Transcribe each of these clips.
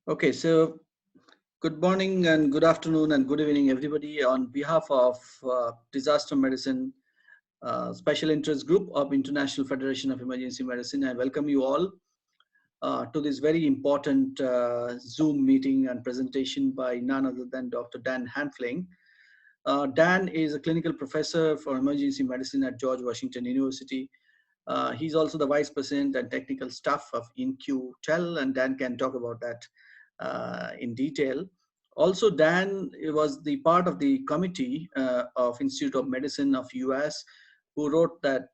Okay, so good morning and good afternoon and good evening, everybody. On behalf of Disaster Medicine Special Interest Group of International Federation of Emergency Medicine, I welcome you all to this very important Zoom meeting and presentation by none other than Dr. Dan Hanfling. Dan is a clinical professor for emergency medicine at George Washington University. He's also the vice president and technical staff of InQTEL, and Dan can talk about that in detail. Also, Dan was the part of the committee of Institute of Medicine of US who wrote that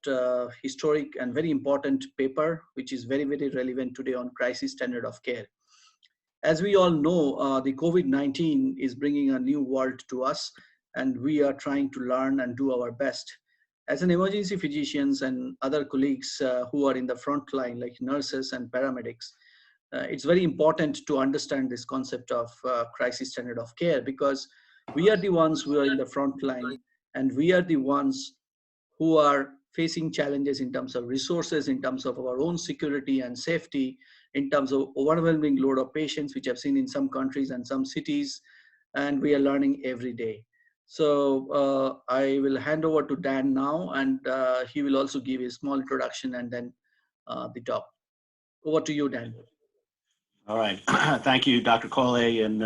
historic and very important paper, which is very, very relevant today on crisis standard of care. As we all know, the COVID-19 is bringing a new world to us, and we are trying to learn and do our best. As an emergency physicians and other colleagues who are in the front line, like nurses and paramedics, it's very important to understand this concept of crisis standard of care, because we are the ones who are in the front line, and we are the ones who are facing challenges in terms of resources, in terms of our own security and safety, in terms of overwhelming load of patients, which I've seen in some countries and some cities, and we are learning every day. So I will hand over to Dan now, and he will also give a small introduction and then the talk. Over to you, Dan. All right. Thank you, Dr. Coley, and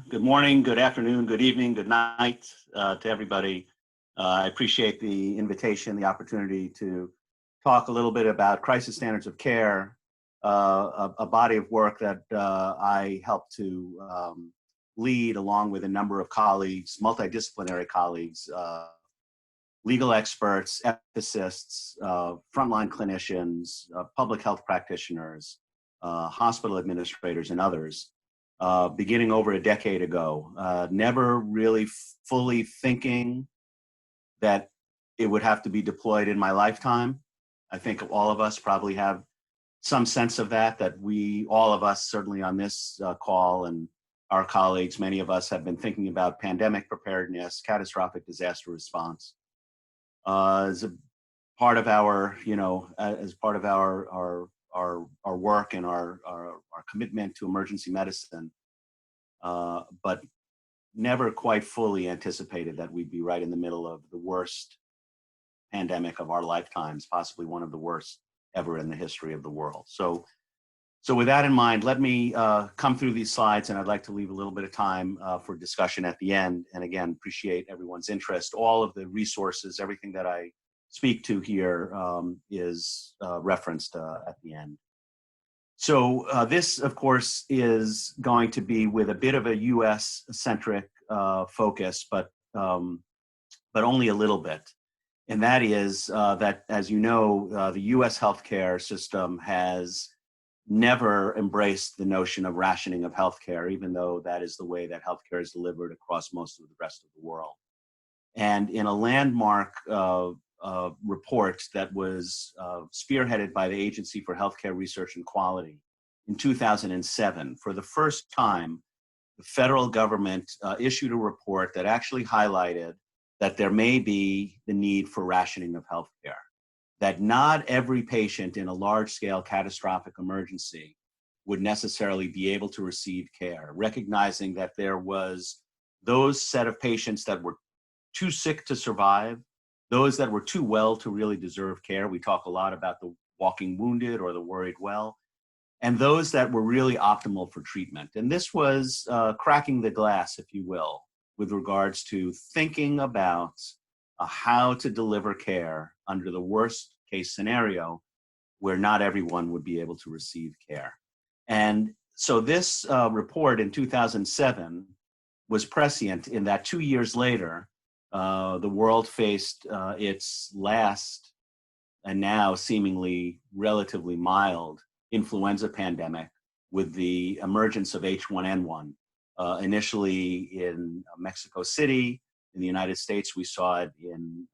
good morning, good afternoon, good evening, good night to everybody. I appreciate the invitation, the opportunity to talk a little bit about crisis standards of care, a body of work that I help to lead along with a number of colleagues, multidisciplinary colleagues, legal experts, ethicists, frontline clinicians, public health practitioners, hospital administrators, and others, beginning over a decade ago, never really fully thinking that it would have to be deployed in my lifetime. I think all of us probably have some sense of that all of us, certainly on this call, and our colleagues, many of us have been thinking about pandemic preparedness, catastrophic disaster response, as a part of our, as part of our work and our commitment to emergency medicine, but never quite fully anticipated that we'd be right in the middle of the worst pandemic of our lifetimes, possibly one of the worst ever in the history of the world. So with that in mind, let me come through these slides, and I'd like to leave a little bit of time for discussion at the end. And again, appreciate everyone's interest. All of the resources, everything that I speak to here is referenced at the end. So this, of course, is going to be with a bit of a U.S.-centric focus, but only a little bit. And that is that, as you know, the U.S. healthcare system has never embraced the notion of rationing of healthcare, even though that is the way that healthcare is delivered across most of the rest of the world. And in a landmark report that was spearheaded by the Agency for Healthcare Research and Quality in 2007, for the first time, the federal government issued a report that actually highlighted that there may be the need for rationing of healthcare, that not every patient in a large-scale catastrophic emergency would necessarily be able to receive care, recognizing that there was those set of patients that were too sick to survive, those that were too well to really deserve care. We talk a lot about the walking wounded or the worried well, and those that were really optimal for treatment. And this was cracking the glass, if you will, with regards to thinking about how to deliver care under the worst case scenario where not everyone would be able to receive care. And so this report in 2007 was prescient in that 2 years later, the world faced its last and now seemingly relatively mild influenza pandemic with the emergence of H1N1. Initially in Mexico City, in the United States, we saw it in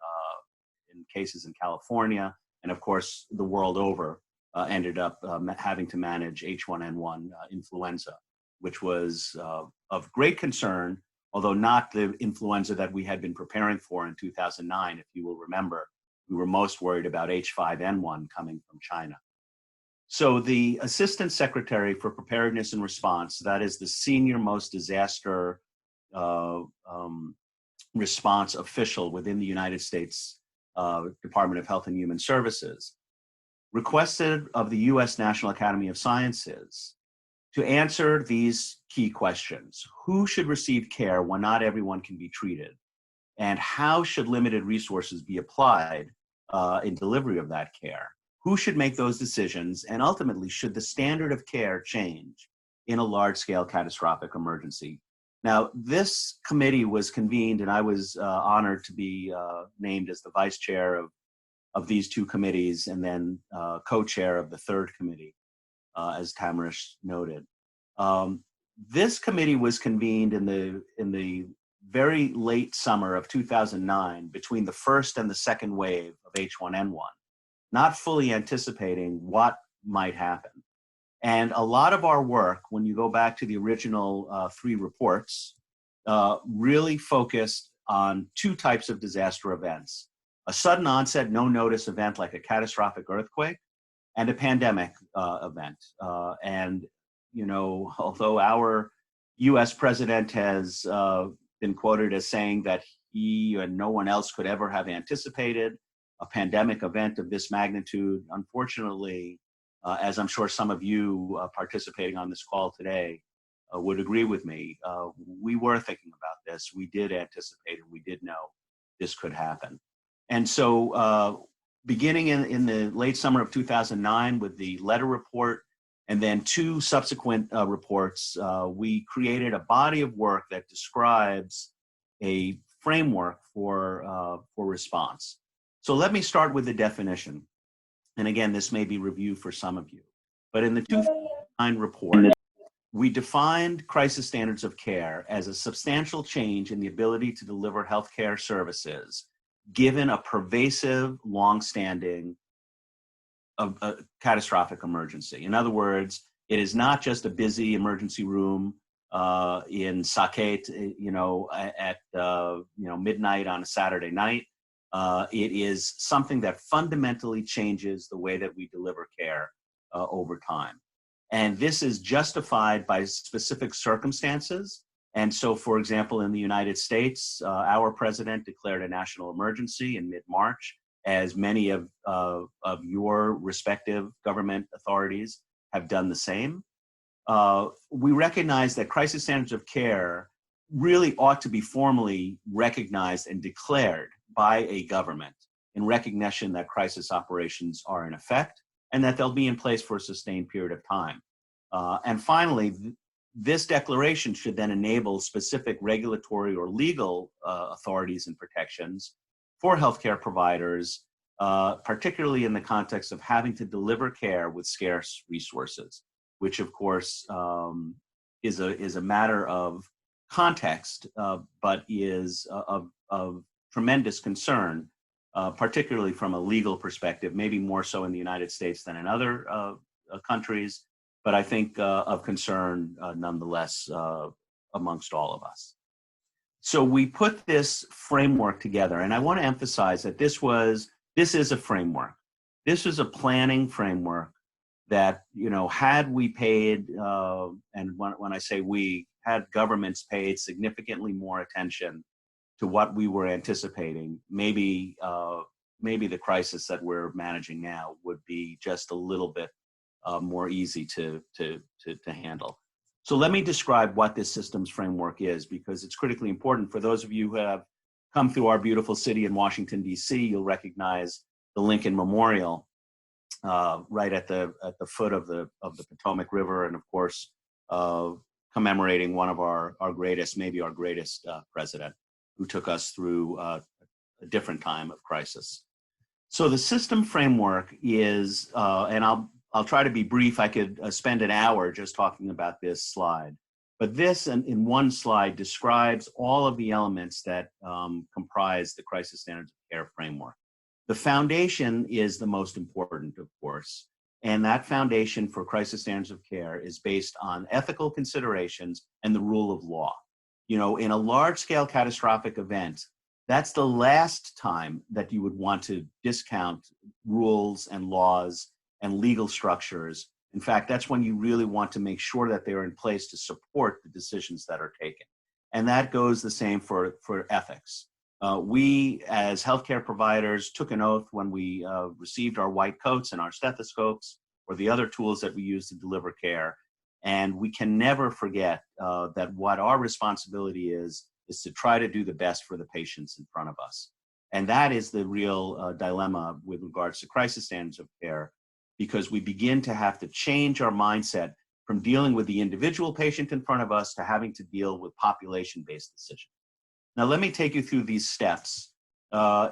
cases in California, and of course, the world over ended up having to manage H1N1 influenza, which was of great concern, although not the influenza that we had been preparing for in 2009. If you will remember, we were most worried about H5N1 coming from China. So the Assistant Secretary for Preparedness and Response, that is the senior most disaster uh, um, response official within the United States Department of Health and Human Services, requested of the US National Academy of Sciences to answer these key questions. Who should receive care when not everyone can be treated? And how should limited resources be applied in delivery of that care? Who should make those decisions? And ultimately, should the standard of care change in a large-scale catastrophic emergency? Now, this committee was convened, and I was honored to be named as the vice chair of these two committees, and then co-chair of the third committee, as Tamarish noted. This committee was convened in the very late summer of 2009, between the first and the second wave of H1N1, not fully anticipating what might happen. And a lot of our work, when you go back to the original 3 reports, really focused on 2 types of disaster events: a sudden onset, no notice event like a catastrophic earthquake, and a pandemic event. And, you know, although our US president has been quoted as saying that he and no one else could ever have anticipated a pandemic event of this magnitude, unfortunately, as I'm sure some of you participating on this call today would agree with me, we were thinking about this. We did anticipate and we did know this could happen. And so beginning in the late summer of 2009 with the letter report and then 2 subsequent reports, we created a body of work that describes a framework for response. So let me start with the definition. And again, this may be review for some of you. But in the 2009 report, we defined crisis standards of care as a substantial change in the ability to deliver healthcare services given a pervasive, long-standing catastrophic emergency. In other words, it is not just a busy emergency room in Saket, you know, at midnight on a Saturday night. It is something that fundamentally changes the way that we deliver care over time. And this is justified by specific circumstances. And so, for example, in the United States, our president declared a national emergency in mid-March, as many of your respective government authorities have done the same. We recognize that crisis standards of care really ought to be formally recognized and declared by a government in recognition that crisis operations are in effect and that they'll be in place for a sustained period of time. And finally, this declaration should then enable specific regulatory or legal authorities and protections for healthcare providers, particularly in the context of having to deliver care with scarce resources, which of course is a matter of context, but is of tremendous concern, particularly from a legal perspective, maybe more so in the United States than in other countries, but I think of concern nonetheless amongst all of us. So we put this framework together, and I want to emphasize that this is a framework. This is a planning framework that, you know, had we paid, and when I say we, had governments paid significantly more attention to what we were anticipating, maybe the crisis that we're managing now would be just a little bit more easy to handle. So let me describe what this systems framework is, because it's critically important. For those of you who have come through our beautiful city in Washington, D.C., you'll recognize the Lincoln Memorial right at the foot of the Potomac River, and of course commemorating one of our greatest, maybe our greatest president, who took us through a different time of crisis. So the system framework is, and I'll try to be brief. I could spend an hour just talking about this slide, but this in one slide describes all of the elements that comprise the crisis standards of care framework. The foundation is the most important, of course, and that foundation for crisis standards of care is based on ethical considerations and the rule of law. You know, in a large-scale catastrophic event, that's the last time that you would want to discount rules and laws and legal structures. In fact, that's when you really want to make sure that they're in place to support the decisions that are taken. And that goes the same for ethics. We, as healthcare providers, took an oath when we received our white coats and our stethoscopes or the other tools that we use to deliver care. And we can never forget that what our responsibility is to try to do the best for the patients in front of us. And that is the real dilemma with regards to crisis standards of care, because we begin to have to change our mindset from dealing with the individual patient in front of us to having to deal with population-based decisions. Now, let me take you through these steps.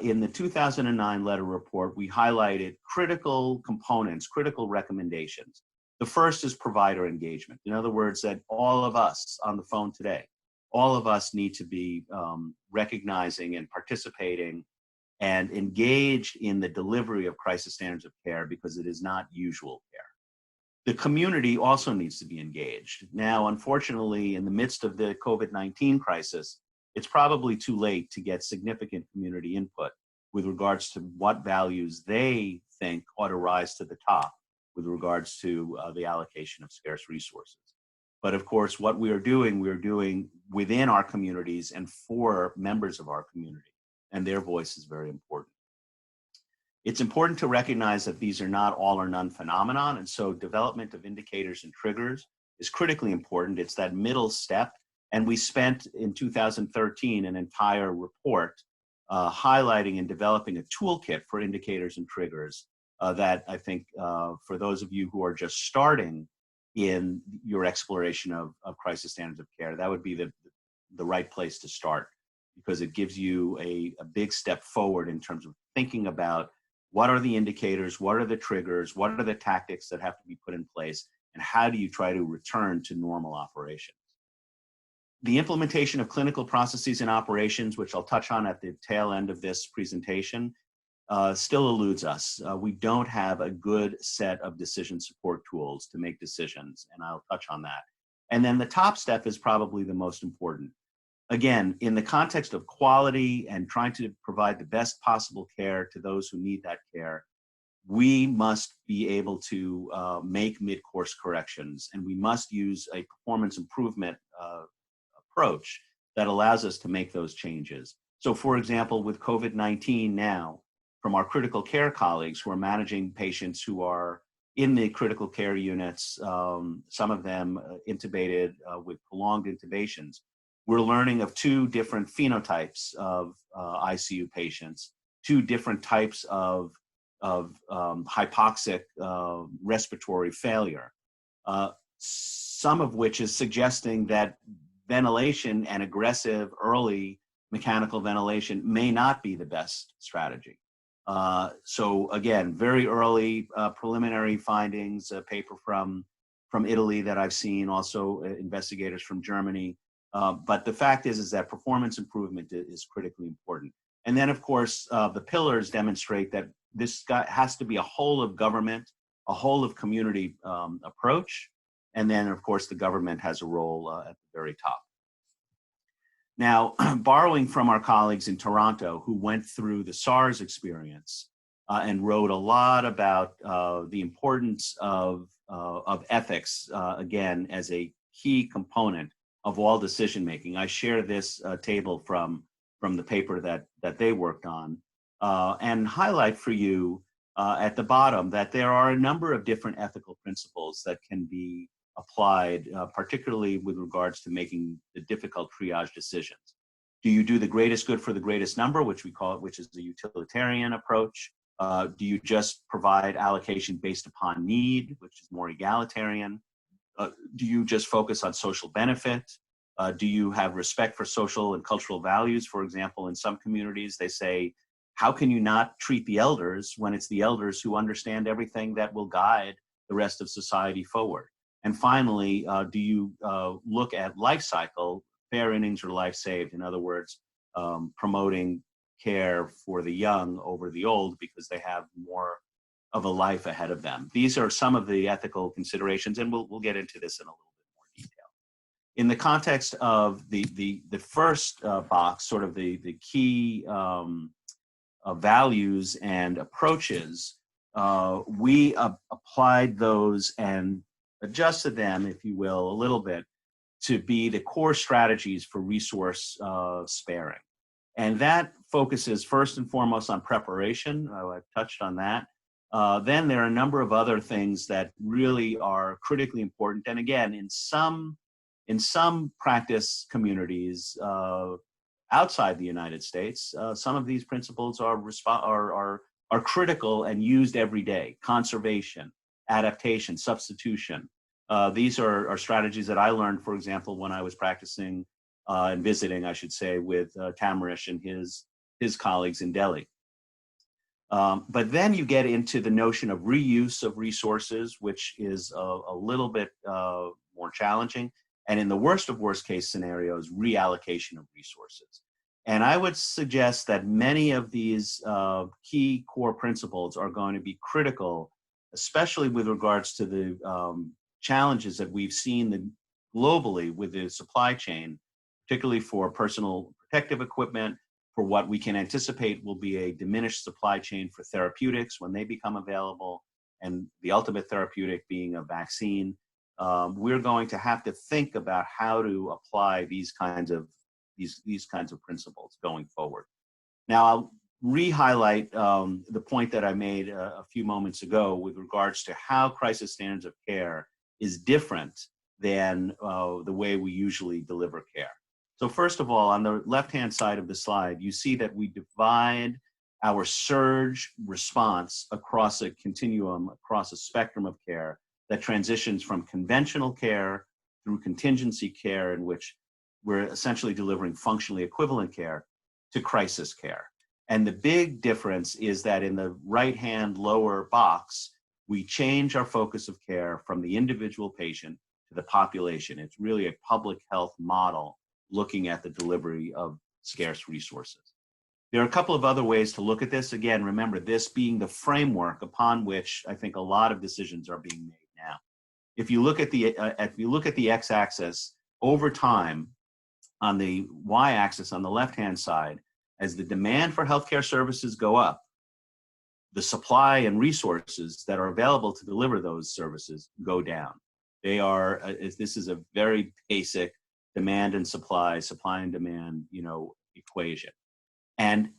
In the 2009 letter report, we highlighted critical components, critical recommendations. The first is provider engagement. In other words, that all of us on the phone today, all of us need to be recognizing and participating and engaged in the delivery of crisis standards of care, because it is not usual care. The community also needs to be engaged. Now, unfortunately, in the midst of the COVID-19 crisis, it's probably too late to get significant community input with regards to what values they think ought to rise to the top with regards to the allocation of scarce resources. But of course, what we are doing within our communities and for members of our community, and their voice is very important. It's important to recognize that these are not all or none phenomenon, and so development of indicators and triggers is critically important. It's that middle step, and we spent in 2013 an entire report highlighting and developing a toolkit for indicators and triggers that I think for those of you who are just starting in your exploration of crisis standards of care, that would be the right place to start, because it gives you a big step forward in terms of thinking about what are the indicators, what are the triggers, what are the tactics that have to be put in place, and how do you try to return to normal operations. The implementation of clinical processes and operations, which I'll touch on at the tail end of this presentation, still eludes us. We don't have a good set of decision support tools to make decisions, and I'll touch on that. And then the top step is probably the most important. Again, in the context of quality and trying to provide the best possible care to those who need that care, we must be able to make mid-course corrections, and we must use a performance improvement approach that allows us to make those changes. So for example, with COVID-19 now, from our critical care colleagues who are managing patients who are in the critical care units, some of them intubated with prolonged intubations, we're learning of two different phenotypes of ICU patients, two different types of hypoxic respiratory failure, some of which is suggesting that ventilation and aggressive early mechanical ventilation may not be the best strategy. So again, very early preliminary findings, a paper from Italy that I've seen, also investigators from Germany. But the fact is that performance improvement is critically important. And then of course, the pillars demonstrate that this has to be a whole of government, a whole of community approach. And then of course, the government has a role at the very top. Now, borrowing from our colleagues in Toronto who went through the SARS experience and wrote a lot about the importance of ethics, again, as a key component of all decision-making. I share this table from the paper that they worked on and highlight for you at the bottom that there are a number of different ethical principles that can be applied, particularly with regards to making the difficult triage decisions. Do you do the greatest good for the greatest number, which we call it, which is the utilitarian approach? Do you just provide allocation based upon need, which is more egalitarian? Do you just focus on social benefit? Do you have respect for social and cultural values? For example, in some communities, they say, how can you not treat the elders when it's the elders who understand everything that will guide the rest of society forward? And finally, do you look at life cycle, fair innings or life saved? In other words, promoting care for the young over the old because they have more of a life ahead of them. These are some of the ethical considerations, and we'll get into this in a little bit more detail. In the context of the first box, sort of the key values and approaches, we applied those and adjusted them, if you will, a little bit to be the core strategies for resource sparing. And that focuses first and foremost on preparation. I've touched on that. Then there are a number of other things that really are critically important. And again, in some practice communities outside the United States, some of these principles are critical and used every day. Conservation, adaptation, substitution. These are strategies that I learned, for example, when I was practicing and visiting, I should say, with Tamarish and his colleagues in Delhi. But then you get into the notion of reuse of resources, which is a little bit more challenging. And in the worst of worst case scenarios, reallocation of resources. And I would suggest that many of these key core principles are going to be critical, especially with regards to the challenges that we've seen globally with the supply chain, particularly for personal protective equipment, for what we can anticipate will be a diminished supply chain for therapeutics when they become available, and the ultimate therapeutic being a vaccine. We're going to have to think about how to apply these kinds of principles going forward. Now, I'll re-highlight the point that I made a few moments ago with regards to how crisis standards of care is different than the way we usually deliver care. So first of all, on the left-hand side of the slide, you see that we divide our surge response across a continuum, across a spectrum of care that transitions from conventional care through contingency care, in which we're essentially delivering functionally equivalent care, to crisis care. And the big difference is that in the right-hand lower box, we change our focus of care from the individual patient to the population. It's really a public health model looking at the delivery of scarce resources. There are a couple of other ways to look at this. Again, remember, this being the framework upon which I think a lot of decisions are being made now. If you look at the x-axis over time, on the y-axis on the left-hand side, as the demand for healthcare services go up, the supply and resources that are available to deliver those services go down. This is a very basic demand and supply and demand, equation. And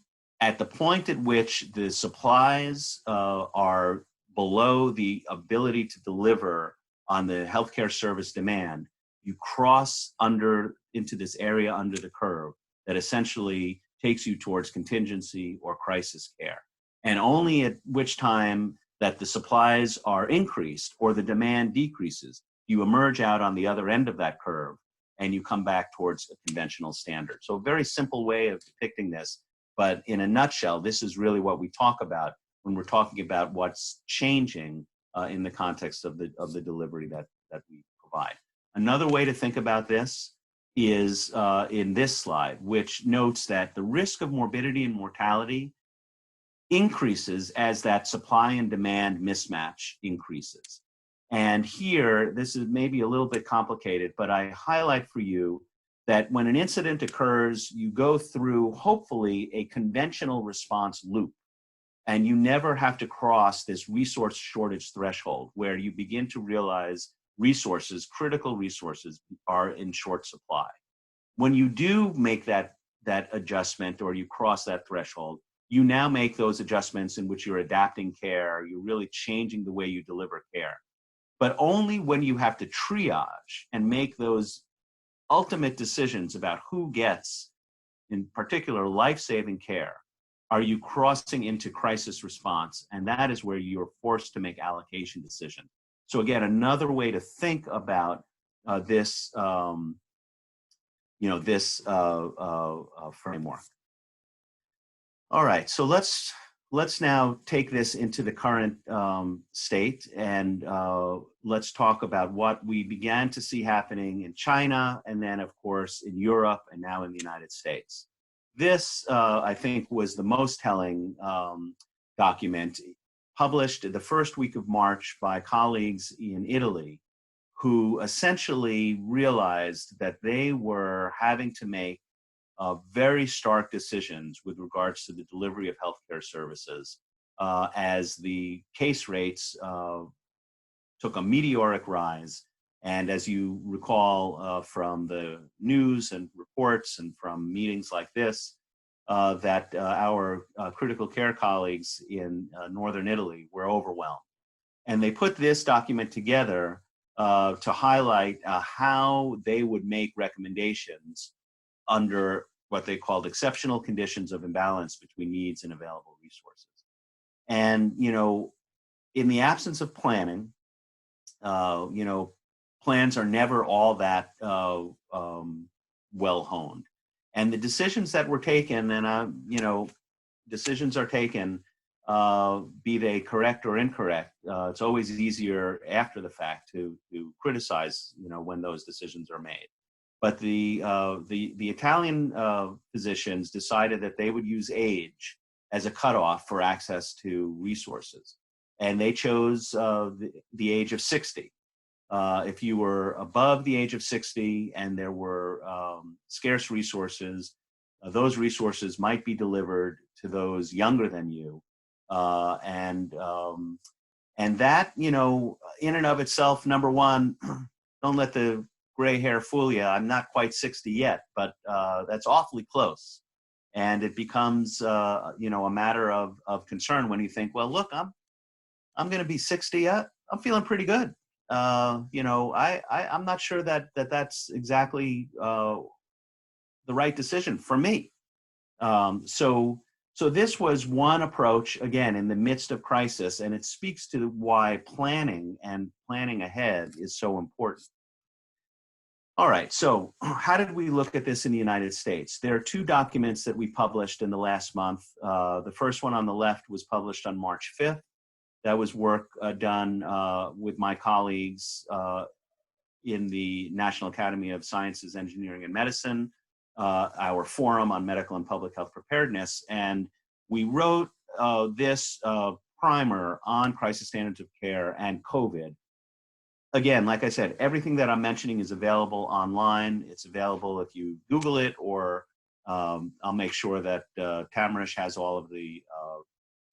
at the point at which the supplies are below the ability to deliver on the healthcare service demand, you cross into this area under the curve that essentially takes you towards contingency or crisis care. And only at which time that the supplies are increased or the demand decreases, you emerge out on the other end of that curve and you come back towards a conventional standard. So a very simple way of depicting this, but in a nutshell, this is really what we talk about when we're talking about what's changing in the context of the delivery that we provide. Another way to think about this is in this slide, which notes that the risk of morbidity and mortality increases as that supply and demand mismatch increases. And here, this is maybe a little bit complicated, but I highlight for you that when an incident occurs, you go through, hopefully, a conventional response loop. And you never have to cross this resource shortage threshold where you begin to realize critical resources are in short supply. When you do make that adjustment or you cross that threshold, you now make those adjustments in which you're adapting care, you're really changing the way you deliver care. But only when you have to triage and make those ultimate decisions about who gets, in particular, life-saving care, are you crossing into crisis response, and that is where you're forced to make allocation decisions. So again, another way to think about this framework. All right, so let's now take this into the current state, and let's talk about what we began to see happening in China, and then of course in Europe, and now in the United States. This, I think, was the most telling document published the first week of March by colleagues in Italy, who essentially realized that they were having to make very stark decisions with regards to the delivery of healthcare services as the case rates took a meteoric rise. And as you recall from the news and reports and from meetings like this, that our critical care colleagues in northern Italy were overwhelmed. And they put this document together to highlight how they would make recommendations under what they called exceptional conditions of imbalance between needs and available resources. And, you know, in the absence of planning, you know, plans are never all that well honed. And the decisions that were taken, and you know, decisions are taken, be they correct or incorrect. It's always easier after the fact to criticize, you know, when those decisions are made. But the Italian physicians decided that they would use age as a cutoff for access to resources, and they chose the age of 60. If you were above the age of 60 and there were scarce resources, those resources might be delivered to those younger than you, and that, you know, in and of itself, number one, don't let the gray hair fool you. I'm not quite 60 yet, but that's awfully close. And it becomes, you know, a matter of concern when you think, well, look, I'm going to be 60. I'm feeling pretty good. You know, I'm not sure that that's exactly the right decision for me. So this was one approach, again, in the midst of crisis, and it speaks to why planning and planning ahead is so important. All right, so how did we look at this in the United States? There are two documents that we published in the last month. The first one on the left was published on March 5th. That was work done with my colleagues in the National Academy of Sciences, Engineering, and Medicine, our forum on medical and public health preparedness. And we wrote this primer on crisis standards of care and COVID. Again, like I said, everything that I'm mentioning is available online. It's available if you Google it, or I'll make sure that Tamarish has all of the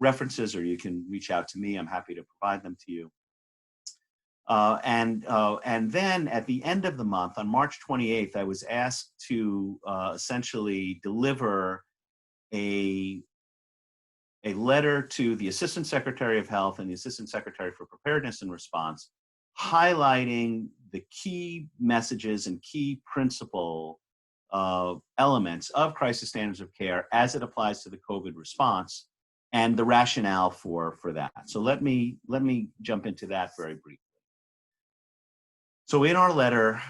references, or you can reach out to me. I'm happy to provide them to you. And then at the end of the month, on March 28th, I was asked to essentially deliver a letter to the Assistant Secretary of Health and the Assistant Secretary for Preparedness and Response, highlighting the key messages and key principle elements of crisis standards of care as it applies to the COVID response, and the rationale for that. So let me jump into that very briefly. So in our letter,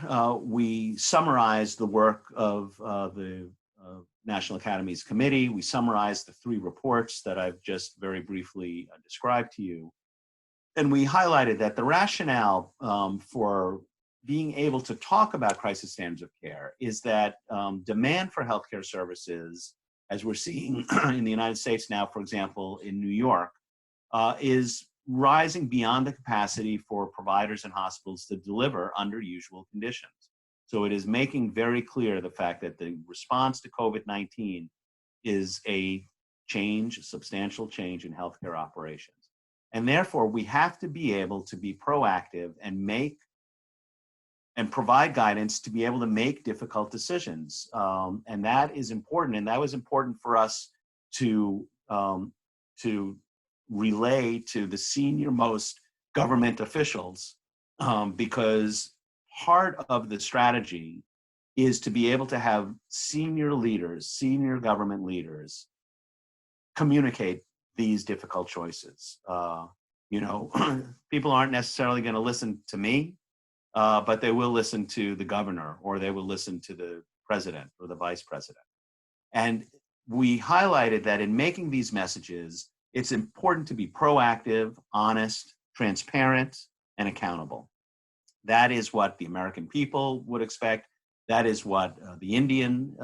we summarized the work of the National Academies Committee. We summarized the three reports that I've just very briefly described to you. And we highlighted that the rationale for being able to talk about crisis standards of care is that demand for healthcare services, as we're seeing in the United States now, for example, in New York, is rising beyond the capacity for providers and hospitals to deliver under usual conditions. So it is making very clear the fact that the response to COVID-19 is a change, a substantial change in healthcare operations. And therefore, we have to be able to be proactive and make and provide guidance to be able to make difficult decisions. And that is important. And that was important for us to relay to the senior most government officials, because part of the strategy is to be able to have senior leaders, senior government leaders, communicate these difficult choices. You know, people aren't necessarily going to listen to me, but they will listen to the governor, or they will listen to the president or the vice president. And we highlighted that in making these messages, it's important to be proactive, honest, transparent, and accountable. That is what the American people would expect. That is what the Indian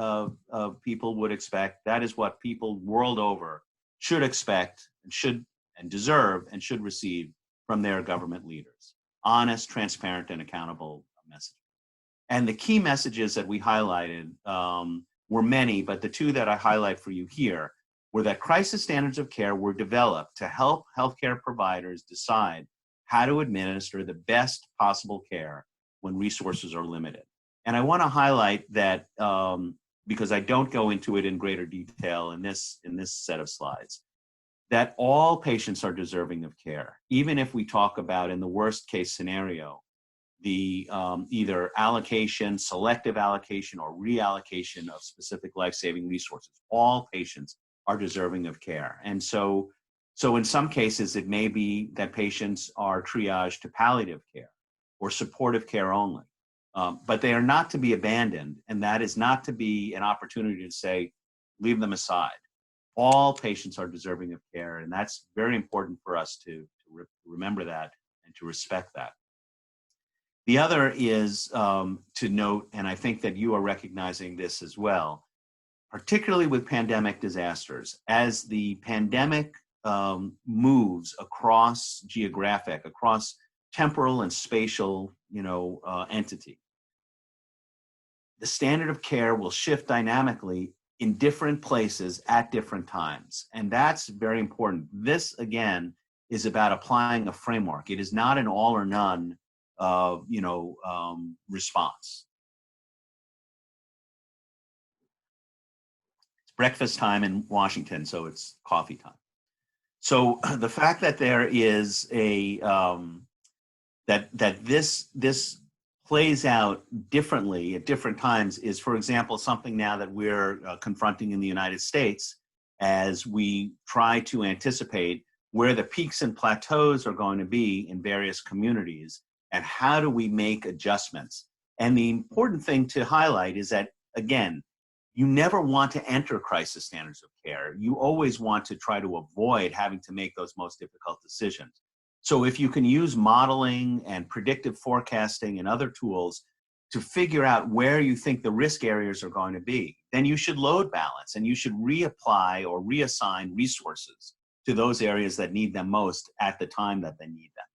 people would expect. That is what people world over should expect and should and deserve and should receive from their government leaders. Honest, transparent, and accountable messaging. And the key messages that we highlighted were many, but the two that I highlight for you here were that crisis standards of care were developed to help healthcare providers decide how to administer the best possible care when resources are limited. And I want to highlight that because I don't go into it in greater detail in this set of slides, that all patients are deserving of care, even if we talk about, in the worst case scenario, the either allocation, selective allocation, or reallocation of specific life-saving resources. All patients are deserving of care. And so in some cases, it may be that patients are triaged to palliative care or supportive care only. But they are not to be abandoned, and that is not to be an opportunity to say, leave them aside. All patients are deserving of care, and that's very important for us to remember that and to respect that. The other is to note, and I think that you are recognizing this as well, particularly with pandemic disasters, as the pandemic moves across temporal and spatial, entity, the standard of care will shift dynamically in different places at different times. And that's very important. This, again, is about applying a framework. It is not an all or none, response. It's breakfast time in Washington, so it's coffee time. So the fact that there is that this plays out differently at different times is, for example, something now that we're confronting in the United States as we try to anticipate where the peaks and plateaus are going to be in various communities and how do we make adjustments. And the important thing to highlight is that, again, you never want to enter crisis standards of care. You always want to try to avoid having to make those most difficult decisions. So if you can use modeling and predictive forecasting and other tools to figure out where you think the risk areas are going to be, then you should load balance and you should reapply or reassign resources to those areas that need them most at the time that they need them.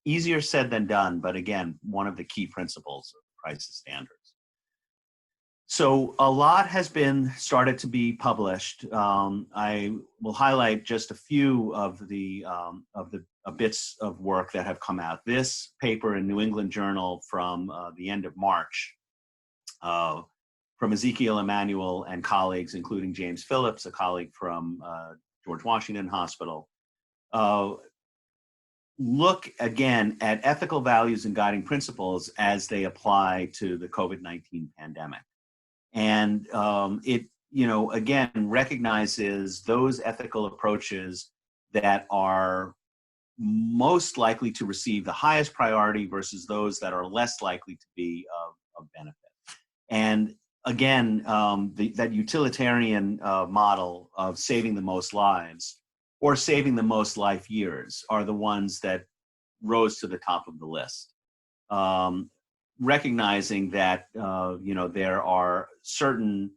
Easier said than done, but again, one of the key principles of crisis standards. So a lot has been started to be published. I will highlight just a few of the bits of work that have come out. This paper in New England Journal from the end of March, from Ezekiel Emanuel and colleagues, including James Phillips, a colleague from George Washington Hospital, look again at ethical values and guiding principles as they apply to the COVID-19 pandemic. And it, again, recognizes those ethical approaches that are most likely to receive the highest priority versus those that are less likely to be of benefit. And again, that utilitarian model of saving the most lives or saving the most life years are the ones that rose to the top of the list. Recognizing that there are certain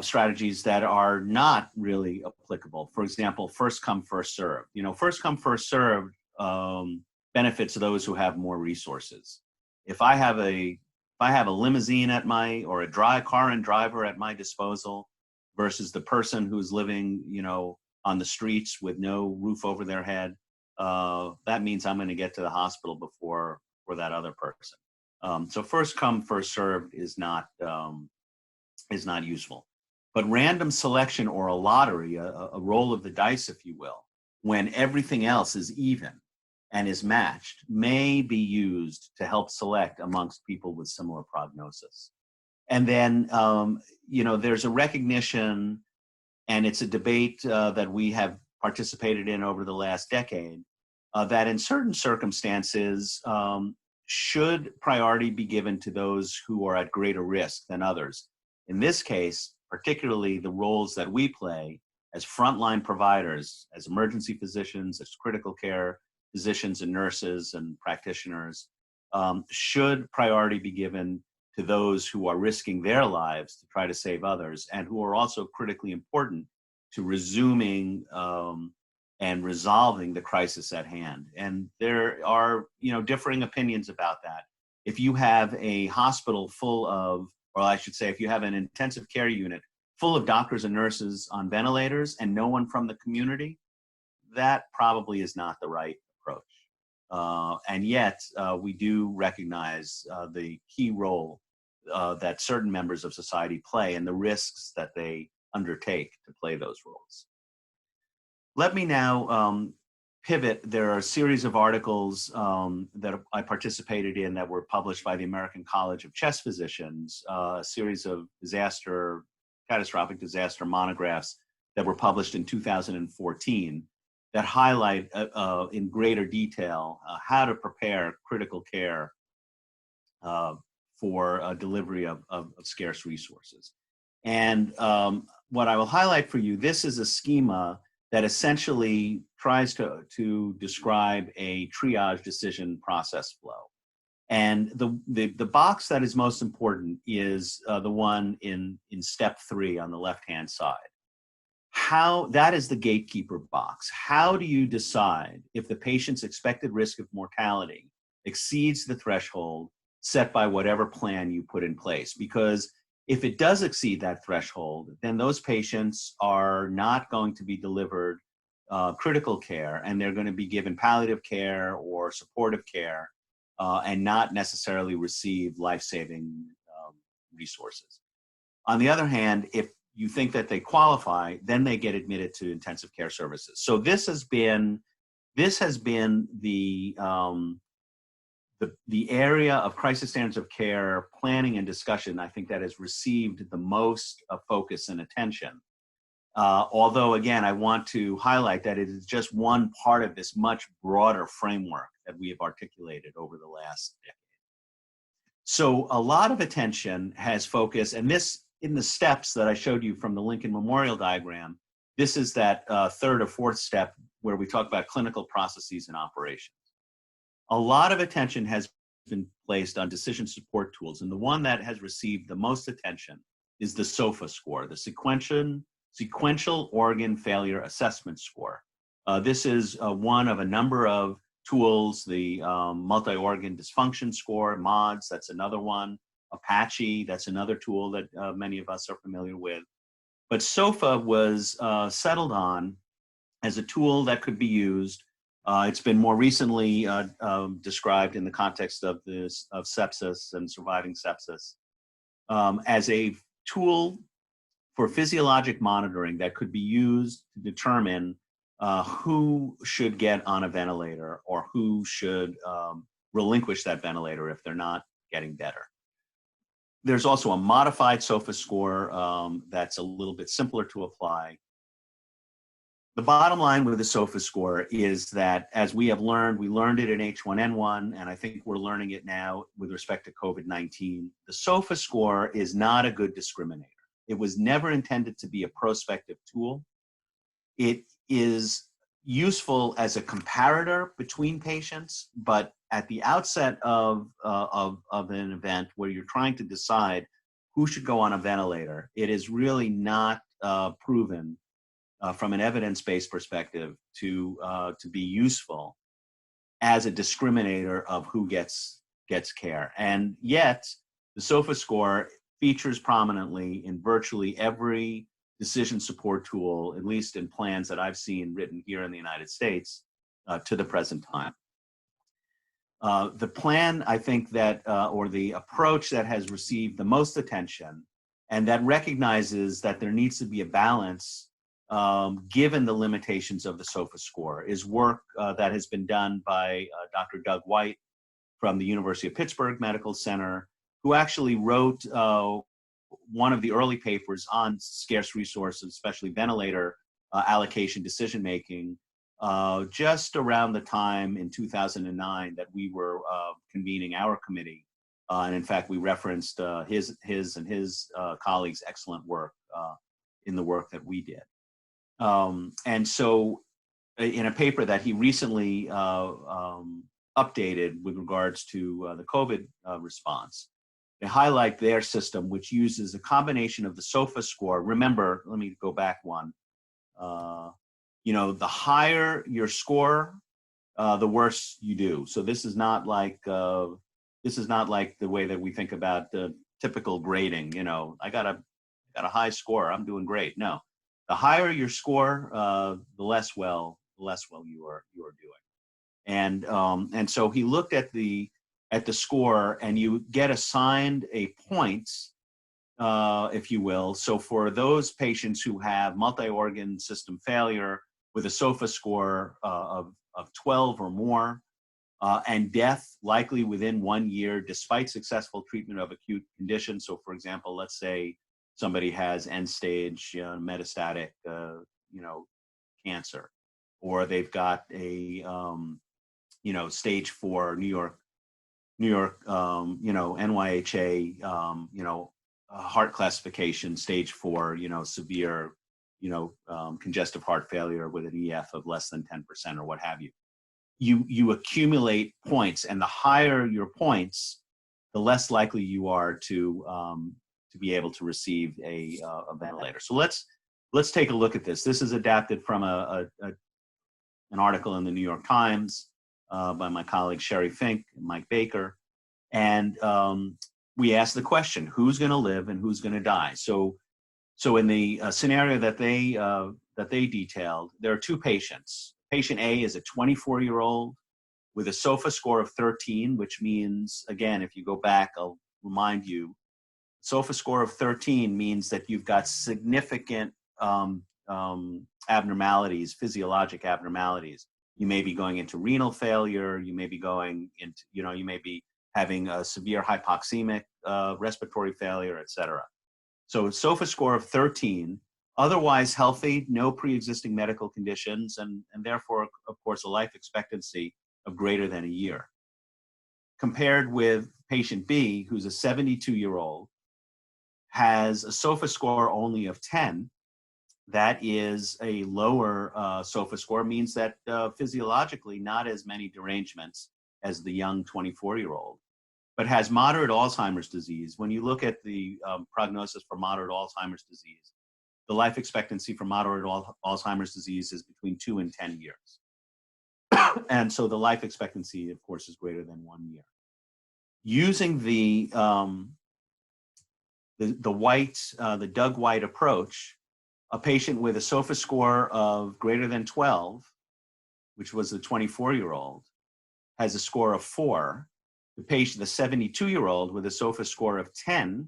strategies that are not really applicable. For example, first come, first served. First come, first served benefits those who have more resources. If I have a limousine or a car and driver at my disposal versus the person who's living, on the streets with no roof over their head, that means I'm going to get to the hospital before that other person. So first come, first served is not useful. But random selection or a lottery, a roll of the dice, if you will, when everything else is even and is matched, may be used to help select amongst people with similar prognosis. And then, there's a recognition, and it's a debate that we have participated in over the last decade, that in certain circumstances, should priority be given to those who are at greater risk than others. In this case, particularly the roles that we play as frontline providers, as emergency physicians, as critical care physicians and nurses and practitioners, should priority be given to those who are risking their lives to try to save others and who are also critically important to resuming and resolving the crisis at hand. And there are, differing opinions about that. If you have a hospital full of, or I should say, if you have an intensive care unit full of doctors and nurses on ventilators and no one from the community, that probably is not the right approach. And yet, we do recognize the key role that certain members of society play and the risks that they undertake to play those roles. Let me now pivot. There are a series of articles that I participated in that were published by the American College of Chest Physicians, a series of catastrophic disaster monographs that were published in 2014 that highlight in greater detail how to prepare critical care for delivery of scarce resources. And what I will highlight for you, this is a schema that essentially tries to describe a triage decision process flow. And the box that is most important is the one in step 3 on the left-hand side. That is the gatekeeper box. How do you decide if the patient's expected risk of mortality exceeds the threshold set by whatever plan you put in place? Because if it does exceed that threshold, then those patients are not going to be delivered critical care, and they're going to be given palliative care or supportive care and not necessarily receive life-saving resources. On the other hand, if you think that they qualify, then they get admitted to intensive care services. So this has been the area of crisis standards of care planning and discussion, I think, that has received the most focus and attention. Although, again, I want to highlight that it is just one part of this much broader framework that we have articulated over the last decade. So a lot of attention has focused, and this, in the steps that I showed you from the Lincoln Memorial diagram, this is that third or fourth step where we talk about clinical processes and operations. A lot of attention has been placed on decision support tools, and the one that has received the most attention is the SOFA score, the Sequential Organ Failure Assessment Score. This is one of a number of tools, the Multi-Organ Dysfunction Score, MODS, that's another one, Apache, that's another tool that many of us are familiar with. But SOFA was settled on as a tool that could be used. It's been more recently described in the context of sepsis and surviving sepsis as a tool for physiologic monitoring that could be used to determine who should get on a ventilator or who should relinquish that ventilator if they're not getting better. There's also a modified SOFA score that's a little bit simpler to apply. The bottom line with the SOFA score is that, as we have learned, we learned it in H1N1, and I think we're learning it now with respect to COVID-19. The SOFA score is not a good discriminator. It was never intended to be a prospective tool. It is useful as a comparator between patients, but at the outset of an event where you're trying to decide who should go on a ventilator, it is really not proven from an evidence-based perspective to be useful as a discriminator of who gets care. And yet, the SOFA score features prominently in virtually every decision support tool, at least in plans that I've seen written here in the United States to the present time. The plan, I think, that, or the approach that has received the most attention and that recognizes that there needs to be a balance given the limitations of the SOFA score is work that has been done by Dr. Doug White from the University of Pittsburgh Medical Center, who actually wrote one of the early papers on scarce resources, especially ventilator allocation decision-making, just around the time in 2009 that we were convening our committee. And in fact, we referenced his and his colleagues' excellent work in the work that we did. And so in a paper that he recently updated with regards to the COVID response, they highlight their system, which uses a combination of the SOFA score. Remember, let me go back one. You know, the higher your score, the worse you do. So this is not like the way that we think about the typical grading. You know, I got a got a high score, I'm doing great. No, the higher your score, the less well you are doing. And so he looked at the score, and you get assigned a point, if you will. So for those patients who have multi-organ system failure with a SOFA score of 12 or more, and death likely within 1 year, despite successful treatment of acute conditions. So for example, let's say somebody has end-stage metastatic, cancer, or they've got a, stage 4 New York, NYHA, heart classification, stage 4, severe, congestive heart failure with an EF of less than 10% or what have you. You accumulate points, and the higher your points, the less likely you are to be able to receive a ventilator. So let's take a look at this. This is adapted from an article in the New York Times by my colleagues Sherry Fink and Mike Baker, and we asked the question: who's going to live and who's going to die? So in the scenario that they detailed, there are two patients. Patient A is a 24-year-old with a SOFA score of 13, which means, again, if you go back, I'll remind you, SOFA score of 13 means that you've got significant abnormalities, physiologic abnormalities. You may be going into renal failure. You may be going into, you may be having a severe hypoxemic respiratory failure, et cetera. So SOFA score of 13, otherwise healthy, no pre-existing medical conditions, and therefore, of course, a life expectancy of greater than a year. Compared with patient B, who's a 72-year-old, has a SOFA score only of 10. That is a lower SOFA score, means that physiologically not as many derangements as the young 24-year-old, but has moderate Alzheimer's disease. When you look at the prognosis for moderate Alzheimer's disease, the life expectancy for moderate Alzheimer's disease is between 2 and 10 years. And so the life expectancy, of course, is greater than 1 year. Using the Doug White approach, a patient with a SOFA score of greater than 12, which was the 24-year-old, has a score of 4. The 72-year-old with a SOFA score of 10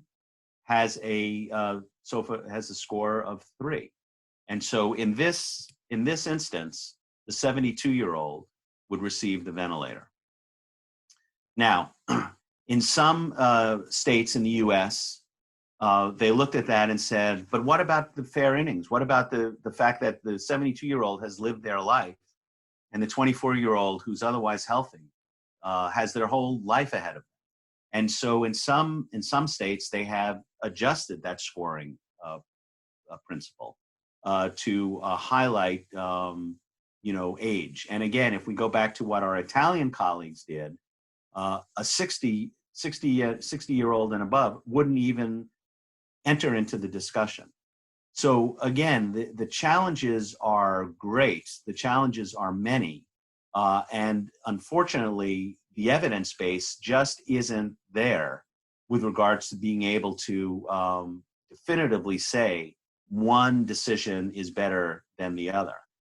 has a score of 3. And so in this instance, the 72-year-old would receive the ventilator. Now, in some states in the US, they looked at that and said, but what about the fair innings? What about the fact that the 72-year-old has lived their life and the 24-year-old who's otherwise healthy has their whole life ahead of them? And so in some states, they have adjusted that scoring principle to highlight age. And again, if we go back to what our Italian colleagues did, a 60-year-old and above wouldn't even enter into the discussion. So again, the challenges are great. The challenges are many. And unfortunately, the evidence base just isn't there with regards to being able to definitively say one decision is better than the other.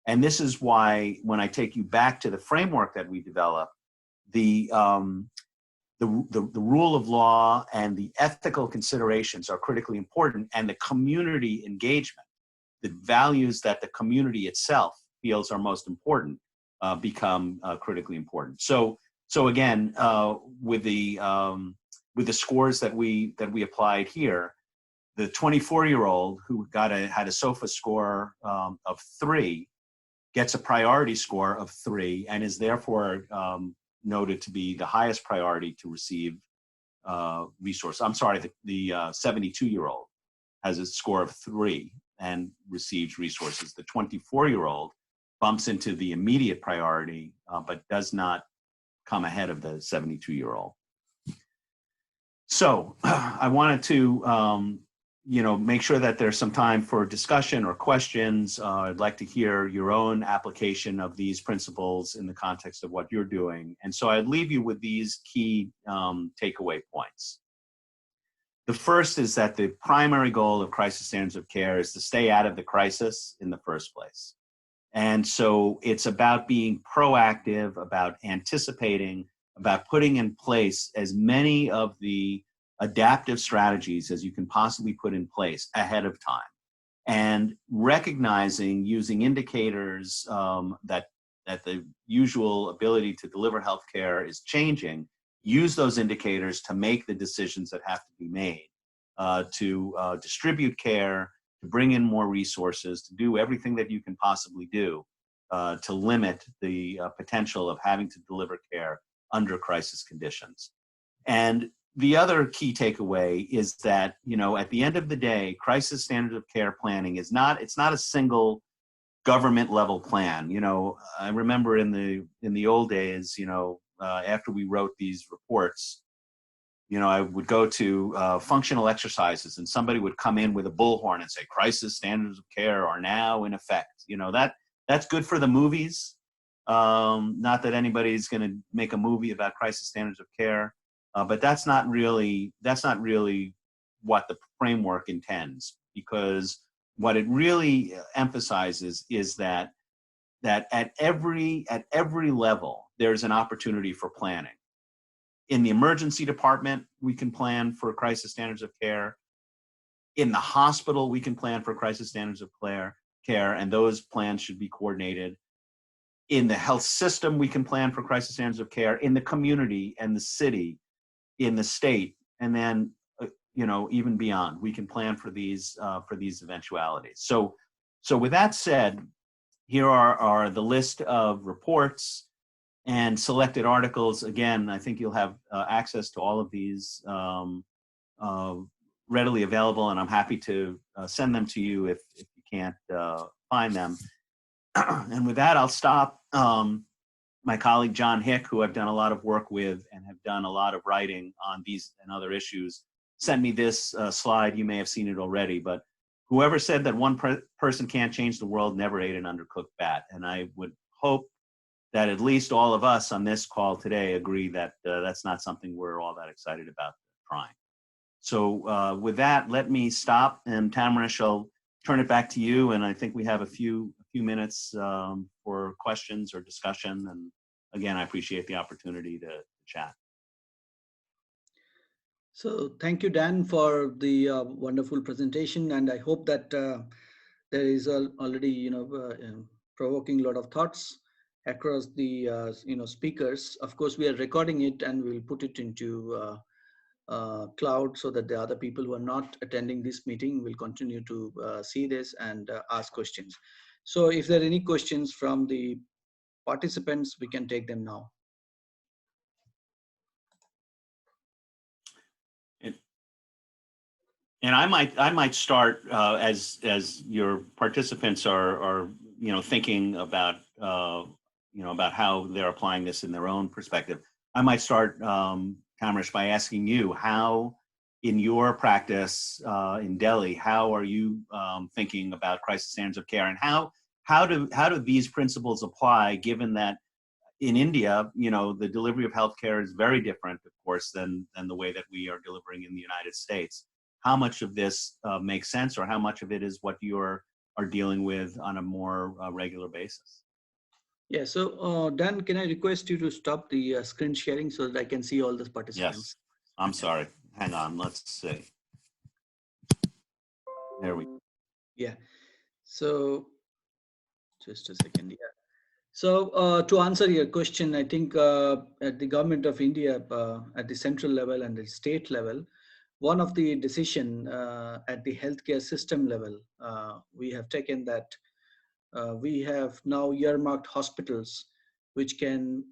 And this is why, when I take you back to the framework that we developed, the rule of law and the ethical considerations are critically important, and the community engagement, the values that the community itself feels are most important, become critically important. So again, with the scores that we applied here, the 24-year-old who had a SOFA score of 3 gets a priority score of 3 and is therefore noted to be the highest priority to receive resource. I'm sorry, the 72-year-old has a score of 3 and receives resources. The 24-year-old bumps into the immediate priority, but does not come ahead of the 72-year-old. So I wanted to make sure that there's some time for discussion or questions. I'd like to hear your own application of these principles in the context of what you're doing. And so I'd leave you with these key takeaway points. The first is that the primary goal of crisis standards of care is to stay out of the crisis in the first place. And so it's about being proactive, about anticipating, about putting in place as many of the adaptive strategies as you can possibly put in place ahead of time. And recognizing, using indicators that the usual ability to deliver healthcare is changing, use those indicators to make the decisions that have to be made, to distribute care, to bring in more resources, to do everything that you can possibly do to limit the potential of having to deliver care under crisis conditions. And the other key takeaway is that, you know, at the end of the day, crisis standard of care planning is it's not a single government level plan. You know, I remember in the old days, you know, after we wrote these reports, you know, I would go to functional exercises and somebody would come in with a bullhorn and say, crisis standards of care are now in effect. You know, that's good for the movies. Not that anybody's going to make a movie about crisis standards of care, but that's not really what the framework intends, because what it really emphasizes is that at every level there's an opportunity for planning. In the emergency department, we can plan for crisis standards of care. In the hospital, we can plan for crisis standards of care, and those plans should be coordinated. In the health system, we can plan for crisis standards of care. In the community and the city, in the state, and then you know, even beyond, we can plan for these eventualities. So with that said, here are the list of reports and selected articles. Again, I think you'll have access to all of these readily available, and I'm happy to send them to you if you can't find them. And with that, I'll stop. My colleague John Hick, who I've done a lot of work with and have done a lot of writing on these and other issues, sent me this slide. You may have seen it already, but whoever said that one person can't change the world never ate an undercooked bat. And I would hope that at least all of us on this call today agree that that's not something we're all that excited about trying. So with that, let me stop, and Tamarish, I'll turn it back to you. And I think we have a few minutes for questions or discussion. And again, I appreciate the opportunity to chat. So thank you, Dan, for the wonderful presentation, and I hope that there is already, you know, provoking a lot of thoughts across the you know, speakers. Of course, we are recording it and we'll put it into cloud so that the other people who are not attending this meeting will continue to see this and ask questions. So if there are any questions from the participants, we can take them now. And I might start as your participants are you know, thinking about you know, about how they're applying this in their own perspective. I might start, Tamarish, by asking you, how in your practice in Delhi, how are you thinking about crisis standards of care, and how do these principles apply, given that in India, you know, the delivery of healthcare is very different, of course, than the way that we are delivering in the United States. How much of this makes sense, or how much of it is what you are dealing with on a more regular basis? Yeah, so Dan, can I request you to stop the screen sharing so that I can see all the participants? Yes, I'm sorry. Hang on, let's see. There we go. Yeah, so just a second. Yeah. So to answer your question, I think at the government of India, at the central level and the state level, one of the decision at the healthcare system level, we have taken that we have now earmarked hospitals which can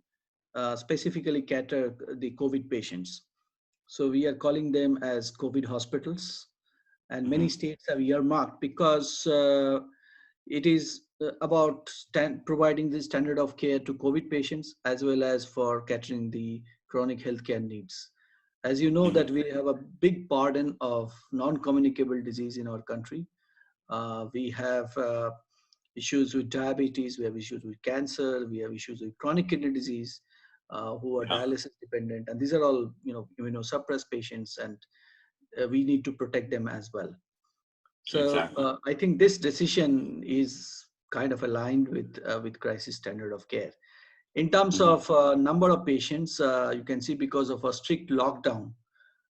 specifically cater the COVID patients. So we are calling them as COVID hospitals, and many states have earmarked because it is about providing the standard of care to COVID patients as well as for catering the chronic healthcare needs. As you know that we have a big burden of non-communicable disease in our country. We have issues with diabetes, we have issues with cancer, we have issues with chronic kidney disease, who are dialysis dependent, and these are all, you know, immunosuppressed patients, and we need to protect them as well. So Exactly. I think this decision is kind of aligned with crisis standard of care. In terms Hmm. of number of patients, you can see because of a strict lockdown,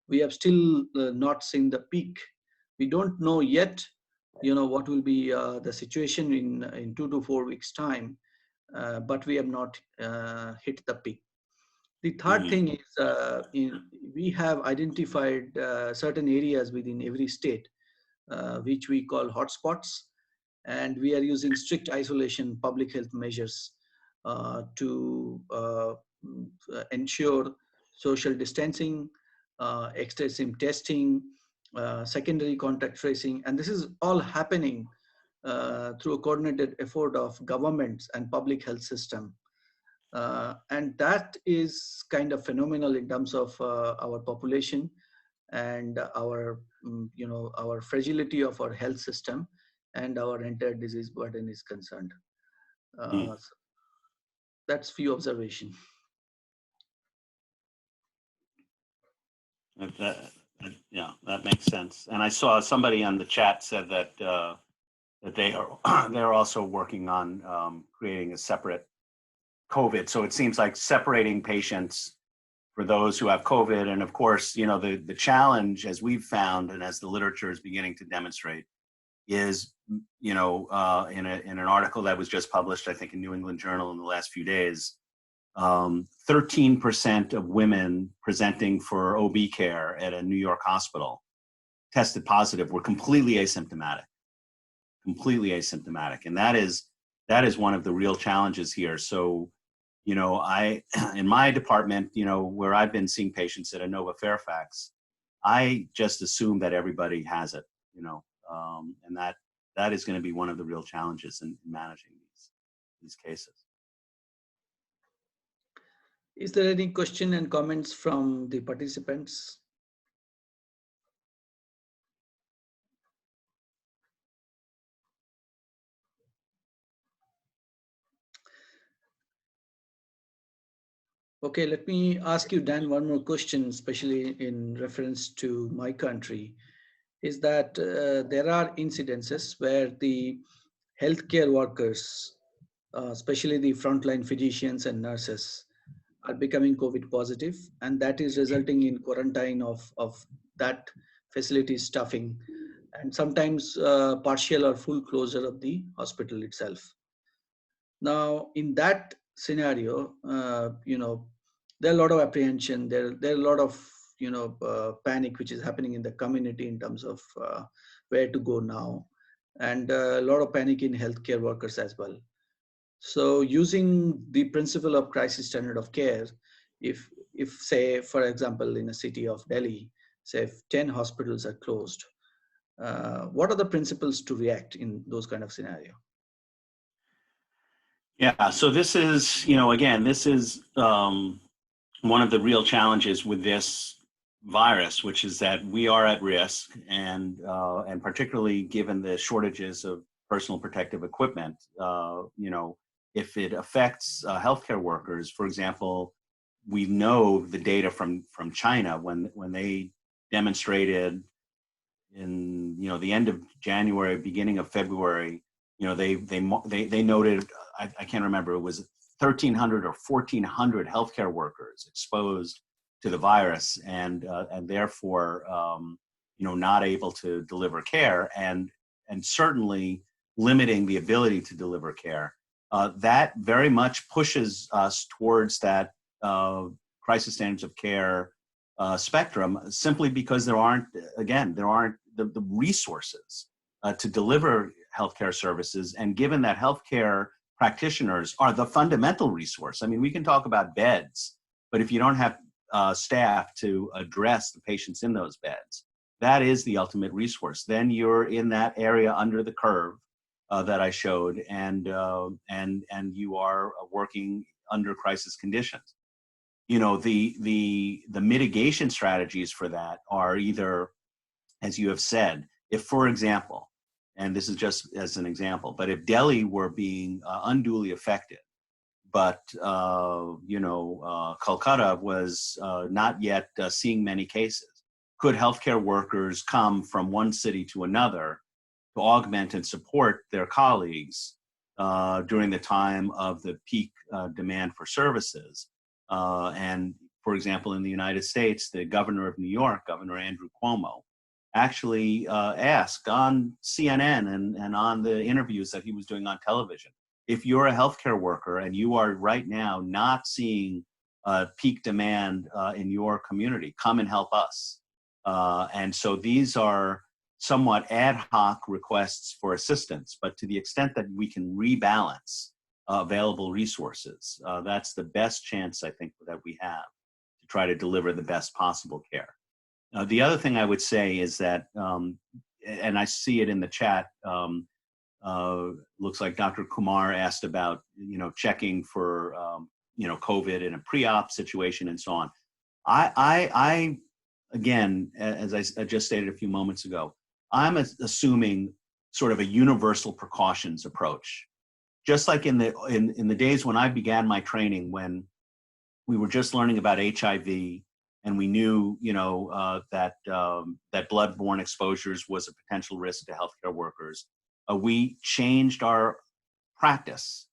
we have still not seen the peak. We don't know yet, what will be the situation in 2 to 4 weeks time, but we have not hit the peak. The third Hmm. thing is we have identified certain areas within every state, which we call hotspots, and we are using strict isolation public health measures to ensure social distancing, extensive testing, secondary contact tracing, and this is all happening through a coordinated effort of governments and public health system. And that is kind of phenomenal in terms of our population and our fragility of our health system and our entire disease burden is concerned. So that's few observation. Yeah, that makes sense. And I saw somebody on the chat said that they are they're also working on creating a separate COVID. So it seems like separating patients for those who have COVID. And of course, the challenge, as we've found and as the literature is beginning to demonstrate, is, in an article that was just published, I think in New England Journal in the last few days, 13% of women presenting for OB care at a New York hospital tested positive were completely asymptomatic. And that is one of the real challenges here. So, I, in my department, where I've been seeing patients at Inova Fairfax, I just assume that everybody has it, and that is going to be one of the real challenges in managing these cases. Is there any question and comments from the participants? Okay, let me ask you, Dan, one more question, especially in reference to my country, is that there are incidences where the healthcare workers, especially the frontline physicians and nurses, are becoming COVID positive, and that is resulting in quarantine of that facility staffing, and sometimes partial or full closure of the hospital itself. Now, in that scenario, there are a lot of apprehension. There are a lot of panic which is happening in the community in terms of where to go now, and a lot of panic in healthcare workers as well. So, using the principle of crisis standard of care, if say, for example, in a city of Delhi, say if 10 hospitals are closed, what are the principles to react in those kind of scenario? Yeah, so this is, again, this is one of the real challenges with this virus, which is that we are at risk, and particularly given the shortages of personal protective equipment, if it affects healthcare workers, for example, we know the data from China when they demonstrated in the end of January, beginning of February, they noted, I can't remember, it was 1,300 or 1,400 healthcare workers exposed to the virus, and therefore not able to deliver care, and certainly limiting the ability to deliver care. That very much pushes us towards that crisis standards of care spectrum, simply because there aren't the resources to deliver healthcare services. And given that healthcare practitioners are the fundamental resource, I mean, we can talk about beds, but if you don't have staff to address the patients in those beds, that is the ultimate resource. Then you're in that area under the curve that I showed, and you are working under crisis conditions. The mitigation strategies for that are either, as you have said, if, for example, and this is just as an example, but if Delhi were being unduly affected, but Kolkata was not yet seeing many cases, could healthcare workers come from one city to another to augment and support their colleagues during the time of the peak demand for services. And for example, in the United States, the governor of New York, Governor Andrew Cuomo, actually asked on CNN and on the interviews that he was doing on television, if you're a healthcare worker and you are right now not seeing peak demand in your community, come and help us. And so these are somewhat ad hoc requests for assistance, but to the extent that we can rebalance available resources, that's the best chance I think that we have to try to deliver the best possible care. The other thing I would say is that, and I see it in the chat, looks like Dr. Kumar asked about, checking for, COVID in a pre-op situation and so on. I again, as I just stated a few moments ago, I'm assuming sort of a universal precautions approach. Just like in the days when I began my training, when we were just learning about HIV, and we knew, that bloodborne exposures was a potential risk to healthcare workers, we changed our practice.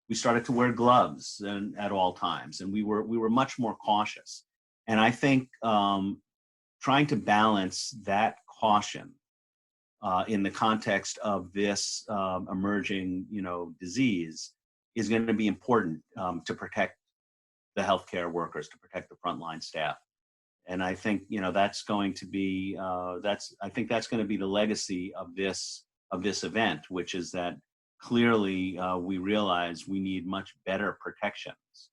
We started to wear gloves at all times, and we were much more cautious. And I think trying to balance that caution in the context of this emerging, disease is going to be important to protect the healthcare workers, to protect the frontline staff. And I think, that's going to be, I think that's going to be the legacy of this event, which is that clearly we realize we need much better protections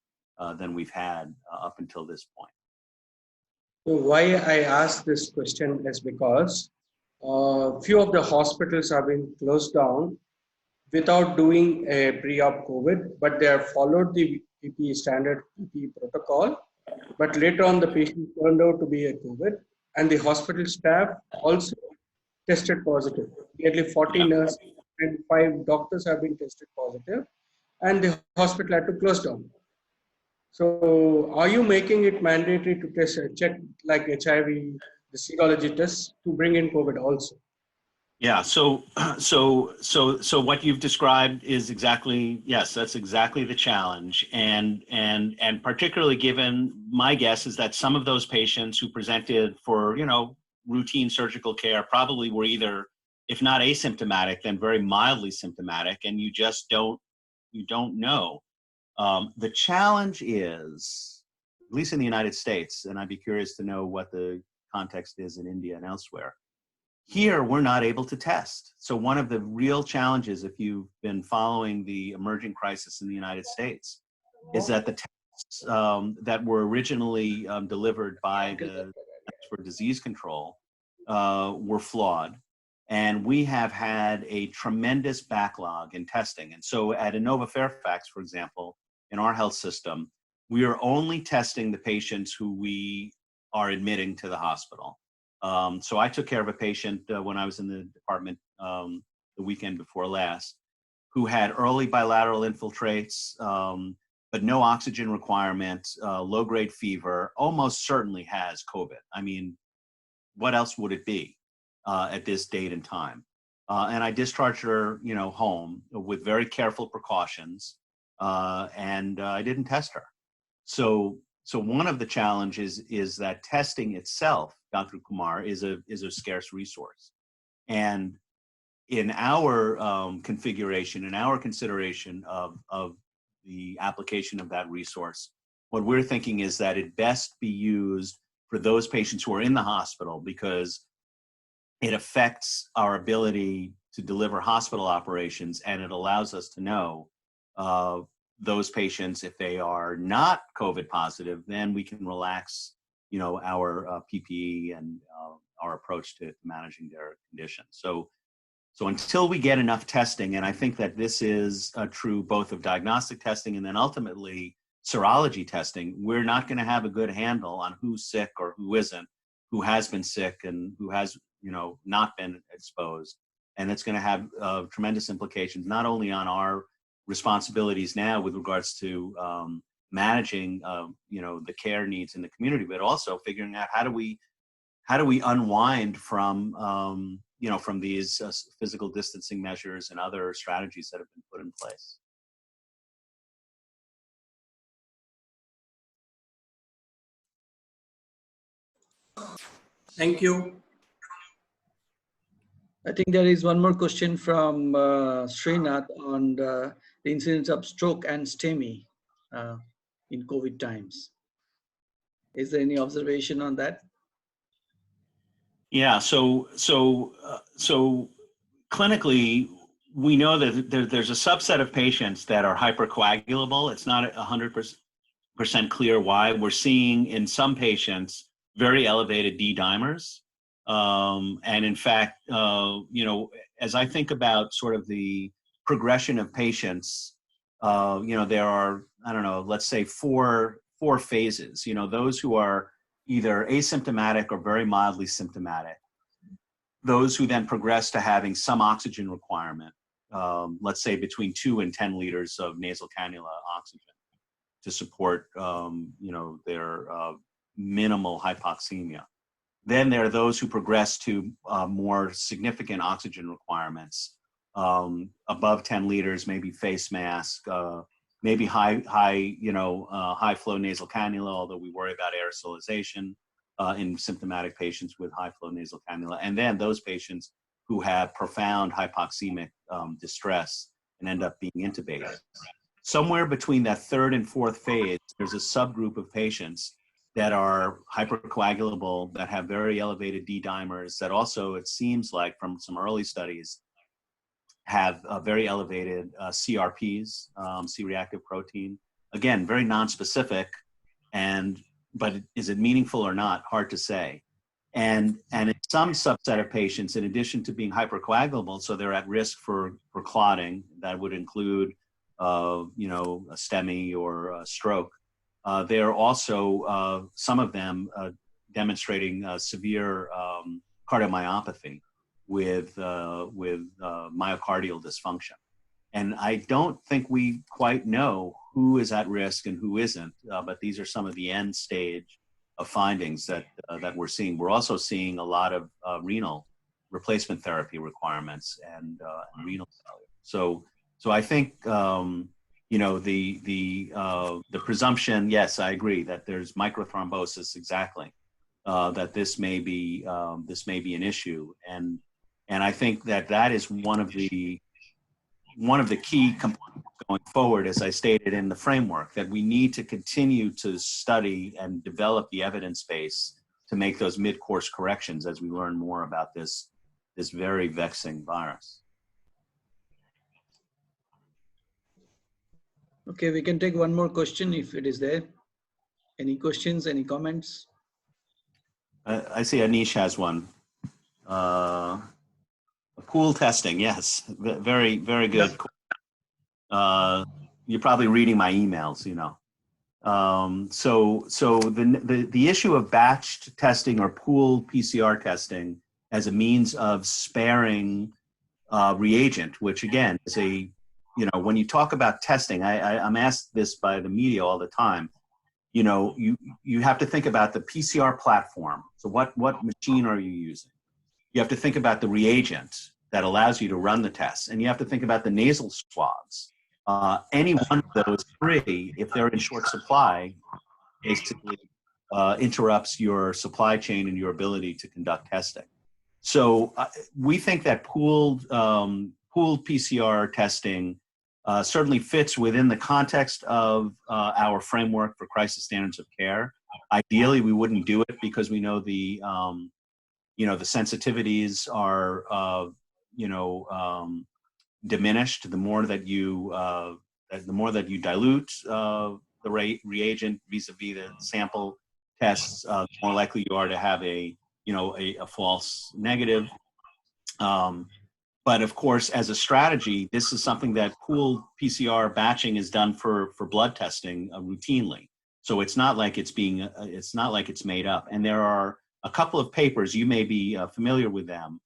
than we've had up until this point. So why I ask this question is because few of the hospitals have been closed down without doing a pre-op COVID, but they have followed the PPE standard PPE protocol. But later on, the patient turned out to be a COVID, and the hospital staff also tested positive. Nearly 40 nurses and 5 doctors have been tested positive, and the hospital had to close down. So, are you making it mandatory to check like HIV, the serology tests, to bring in COVID also? Yeah. So what you've described is exactly, yes, that's exactly the challenge. And particularly given, my guess is that some of those patients who presented for, routine surgical care probably were either, if not asymptomatic, then very mildly symptomatic, and you just don't know. The challenge is, at least in the United States, and I'd be curious to know what the context is in India and elsewhere, here, we're not able to test. So one of the real challenges, if you've been following the emerging crisis in the United States, is that the tests that were originally delivered by the Centers for Disease Control were flawed. And we have had a tremendous backlog in testing. And so at Inova Fairfax, for example, in our health system, we are only testing the patients who we are admitting to the hospital. So I took care of a patient when I was in the department the weekend before last, who had early bilateral infiltrates, but no oxygen requirement, low-grade fever, almost certainly has COVID. I mean, what else would it be at this date and time? And I discharged her, home with very careful precautions, and I didn't test her. So one of the challenges is that testing itself, Dr. Kumar, is a scarce resource. And in our configuration, in our consideration of the application of that resource, what we're thinking is that it best be used for those patients who are in the hospital, because it affects our ability to deliver hospital operations, and it allows us to know those patients, if they are not COVID positive, then we can relax, our PPE and our approach to managing their condition. So until we get enough testing, and I think that this is true both of diagnostic testing and then ultimately serology testing, we're not going to have a good handle on who's sick or who isn't, who has been sick and who has, not been exposed. And it's going to have tremendous implications, not only on our responsibilities now with regards to managing, the care needs in the community, but also figuring out how do we how do we unwind from, from these physical distancing measures and other strategies that have been put in place? Thank you. I think there is one more question from Srinath on the incidence of stroke and STEMI in COVID times. Is there any observation on that? Yeah, so clinically, we know that there's a subset of patients that are hypercoagulable. It's not 100% clear why. We're seeing in some patients very elevated D dimers. And in fact, as I think about sort of the progression of patients, there are, I don't know, let's say four phases. Those who are either asymptomatic or very mildly symptomatic. Those who then progress to having some oxygen requirement, let's say between 2 and 10 liters of nasal cannula oxygen to support, their minimal hypoxemia. Then there are those who progress to more significant oxygen requirements, above 10 liters, maybe face mask, maybe high flow nasal cannula, although we worry about aerosolization in symptomatic patients with high flow nasal cannula. And then those patients who have profound hypoxemic distress and end up being intubated. Somewhere between that third and fourth phase, there's a subgroup of patients that are hypercoagulable, that have very elevated D dimers, that also, it seems like from some early studies, have very elevated CRPs, C-reactive protein. Again, very nonspecific, but is it meaningful or not? Hard to say. And in some subset of patients, in addition to being hypercoagulable, so they're at risk for clotting, that would include a STEMI or a stroke. They're also, some of them demonstrating severe cardiomyopathy with myocardial dysfunction. And I don't think we quite know who is at risk and who isn't, but these are some of the end stage of findings that we're seeing. We're also seeing a lot of renal replacement therapy requirements and renal failure. So I think the presumption, yes, I agree that there's microthrombosis, exactly, that this may be an issue, and I think that is one of the key components going forward, as I stated in the framework, that we need to continue to study and develop the evidence base to make those mid-course corrections as we learn more about this very vexing virus. Okay, we can take one more question if it is there. Any questions, any comments? I see Anish has one. Pool testing, yes, very, very good. You're probably reading my emails, So the issue of batch testing or pool PCR testing as a means of sparing reagent, which again is when you talk about testing, I'm asked this by the media all the time. You have to think about the PCR platform. So what machine are you using? You have to think about the reagent that allows you to run the tests, and you have to think about the nasal swabs. Any one of those three, if they're in short supply, basically interrupts your supply chain and your ability to conduct testing. So we think that pooled PCR testing certainly fits within the context of our framework for crisis standards of care. Ideally, we wouldn't do it because we know the sensitivities are diminished the more that you dilute the reagent vis-a-vis the sample tests, the more likely you are to have a false negative. But of course, as a strategy, this is something that pooled PCR batching is done for blood testing routinely. So it's not like it's made up. And there are a couple of papers, you may be familiar with them,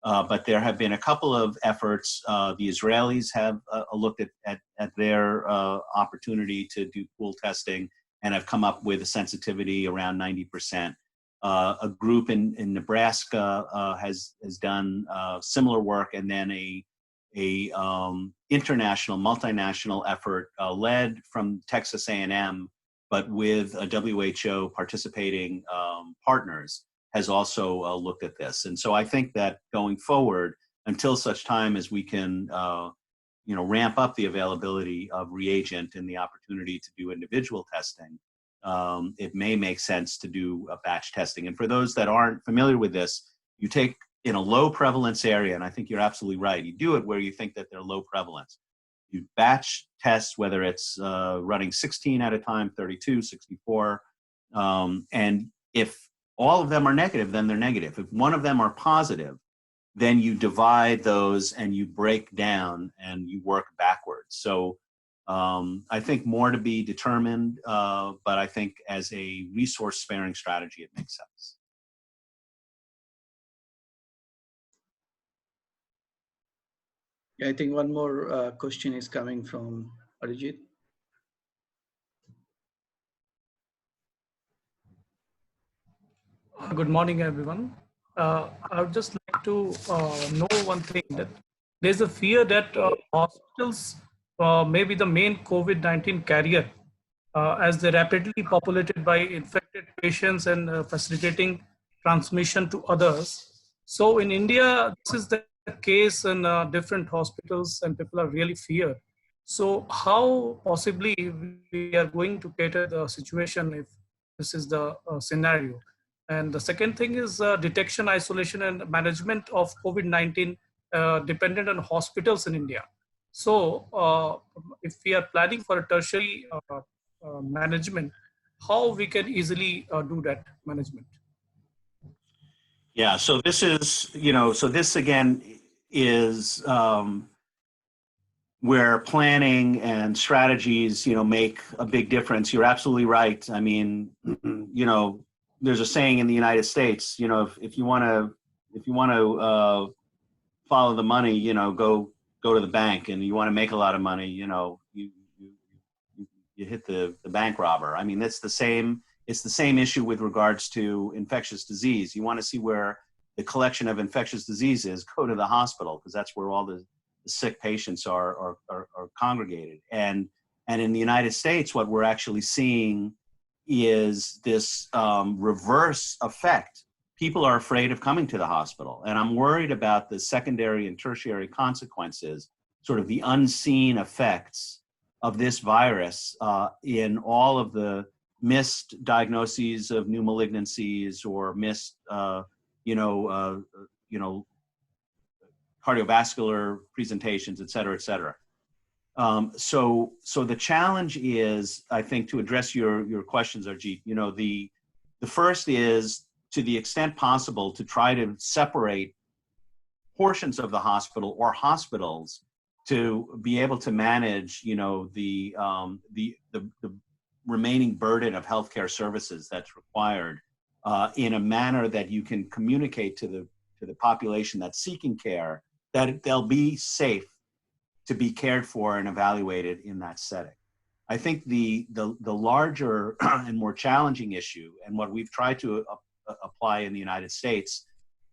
but there have been a couple of efforts. The Israelis have looked at their opportunity to do pool testing and have come up with a sensitivity around 90%. A group in Nebraska has done similar work, and then a international, multinational effort led from Texas A&M, but with a WHO participating partners, has also looked at this. And so I think that going forward, until such time as we can ramp up the availability of reagent and the opportunity to do individual testing, it may make sense to do a batch testing. And for those that aren't familiar with this, you take in a low prevalence area, and I think you're absolutely right, you do it where you think that they're low prevalence. You batch test, whether it's running 16 at a time, 32, 64, and if all of them are negative, then they're negative. If one of them are positive, then you divide those and you break down and you work backwards. So I think more to be determined, but I think as a resource sparing strategy, it makes sense. Yeah, I think one more question is coming from Arijit. Good morning, everyone. I would just like to know one thing, that there's a fear that hospitals may be the main COVID-19 carrier, as they're rapidly populated by infected patients and facilitating transmission to others. So in India, this is the case in different hospitals, and people are really feared. So how possibly we are going to cater the situation if this is the scenario? And the second thing is detection, isolation, and management of COVID-19 dependent on hospitals in India. So if we are planning for a tertiary management, how we can easily do that management? Yeah, so this is, so this again is where planning and strategies, make a big difference. You're absolutely right. I mean, there's a saying in the United States, if you want to follow the money, go to the bank, and you want to make a lot of money, you hit the bank robber. I mean, it's the same issue with regards to infectious disease. You want to see where the collection of infectious disease is, go to the hospital, because that's where all the sick patients are congregated. And in the United States, what we're actually seeing is this reverse effect. People are afraid of coming to the hospital. And I'm worried about the secondary and tertiary consequences, sort of the unseen effects of this virus in all of the missed diagnoses of new malignancies, or missed, cardiovascular presentations, et cetera, et cetera. So the challenge is, I think, to address your questions, Arjit, the first is, to the extent possible, to try to separate portions of the hospital or hospitals to be able to manage, the remaining burden of healthcare services that's required in a manner that you can communicate to the population that's seeking care that they'll be safe to be cared for and evaluated in that setting. I think the larger and more challenging issue, and what we've tried to apply in the United States,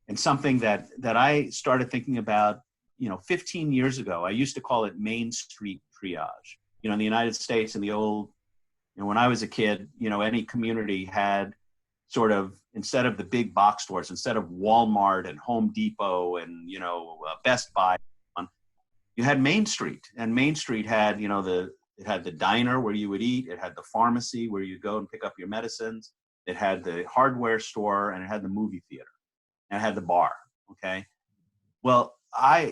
and something that I started thinking about 15 years ago. I used to call it Main Street triage. In the United States, in the old, when I was a kid, any community had sort of, instead of the big box stores, instead of Walmart and Home Depot and Best Buy, you had Main Street. And Main Street had it had the diner where you would eat, it had the pharmacy where you go and pick up your medicines, it had the hardware store, and it had the movie theater, and it had the bar. Okay, well,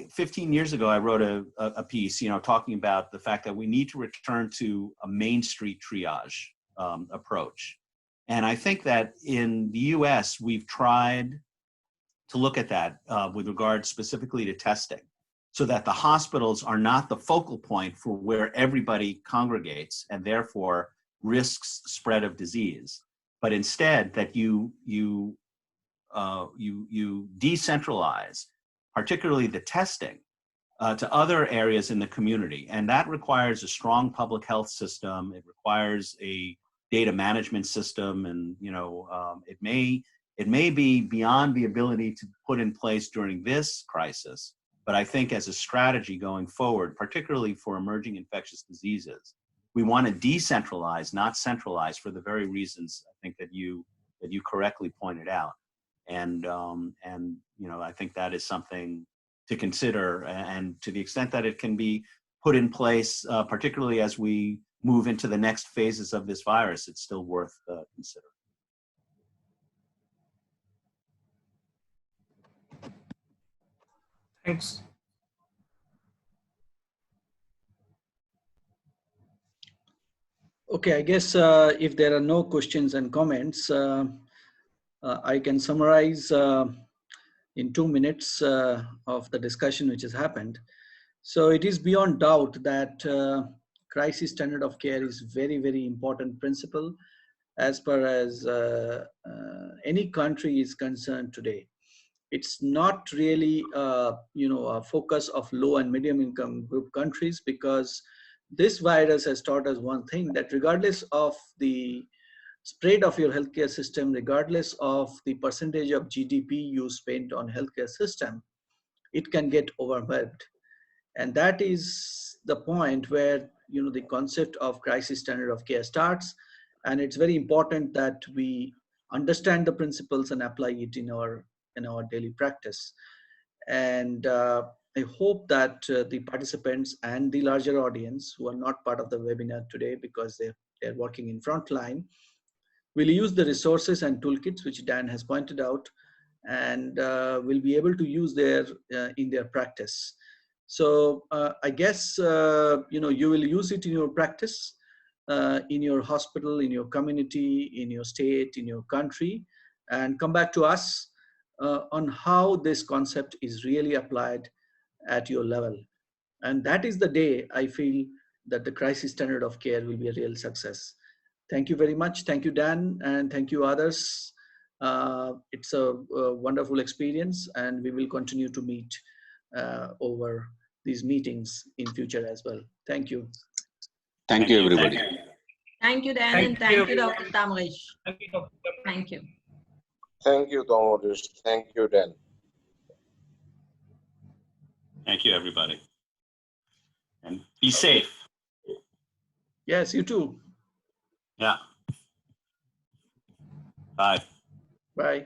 15 years ago, I wrote a piece, talking about the fact that we need to return to a Main Street triage approach. And I think that in the US, we've tried to look at that with regard specifically to testing, so that the hospitals are not the focal point for where everybody congregates and therefore risks spread of disease, but instead that you decentralize, particularly the testing, to other areas in the community. And that requires a strong public health system. It requires a data management system. And, it may It may be beyond the ability to put in place during this crisis, but I think as a strategy going forward, particularly for emerging infectious diseases, we want to decentralize, not centralize, for the very reasons I think that you correctly pointed out. And you know, I think that is something to consider, and to the extent that it can be put in place, particularly as we move into the next phases of this virus, it's still worth considering. Thanks. Okay, I guess if there are no questions and comments, I can summarize in 2 minutes of the discussion which has happened. So it is beyond doubt that crisis standard of care is very, very important principle as far as any country is concerned today. It's not really, a focus of low and medium income group countries, because this virus has taught us one thing, that regardless of the spread of your healthcare system, regardless of the percentage of GDP you spend on healthcare system, it can get overwhelmed. And that is the point where, the concept of crisis standard of care starts. And it's very important that we understand the principles and apply it in our daily practice. And I hope that the participants and the larger audience who are not part of the webinar today, because they're working in frontline, will use the resources and toolkits which Dan has pointed out, and will be able to use in their practice. So I guess, you will use it in your practice, in your hospital, in your community, in your state, in your country, and come back to us on how this concept is really applied at your level. And that is the day I feel that the crisis standard of care will be a real success. Thank you very much. Thank you, Dan, and thank you others. It's a wonderful experience, and we will continue to meet over these meetings in future as well. Thank you. Thank you, everybody. Thank you, Dan, and thank you, Dr. Tamresh. Thank you. Thank you, Tamresh. Thank you, Dan. Thank you, everybody. And be safe. Yes, you too. Yeah. Bye. Bye.